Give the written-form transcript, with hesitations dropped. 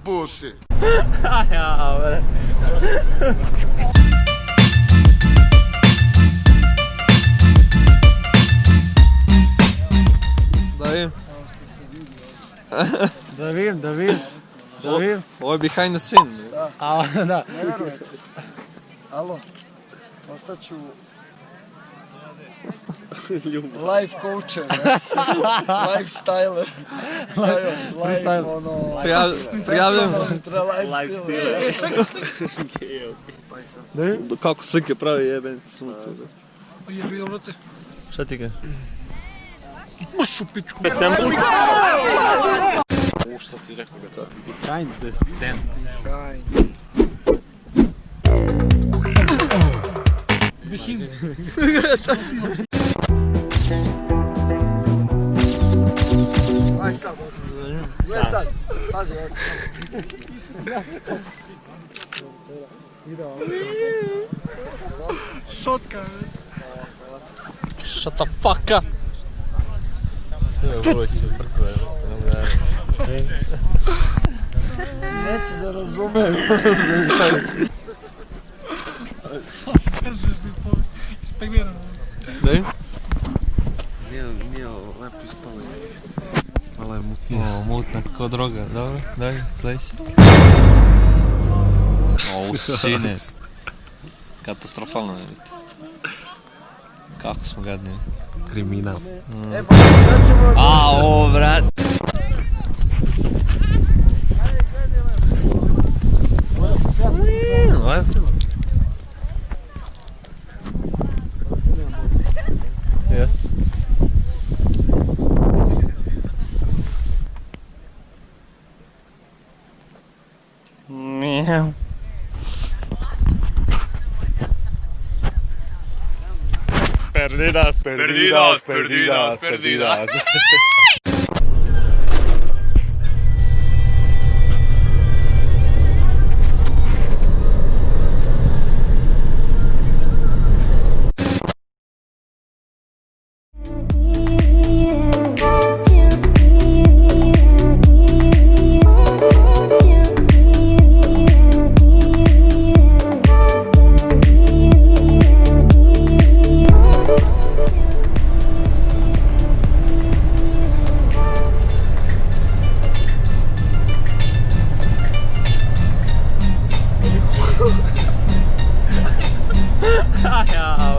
bullshit. Ja, bre. Da vidim. Ovo je behind the scene. A, da. Ne verujete. Alo, ostaću life coacher, lifestyler, šta još, life, ono... Prijavljam se. Lifestyle. Kako slike pravi jebeni sunce. Jebi ga, brate. Šta ti ga? Uš u pičku. Šta ti rekao ga to? Behind the scene. Aj sad, gle sad, pazi ovako. Šotka. Shut the fuck up! Neće da razumem. Kaže se to ispeglirano. Daj? Nije lepo ispalo. Malo je mutnije. O, mutna, ko droga. Dobro, daj, sledeći. O, usine. Katastrofalno je biti. Kako smo gadni. Kriminal. E pa sad ćemo... A, o, brat. Mora se sjasniti sad. Jeste. Miau. Perdidas. Ja,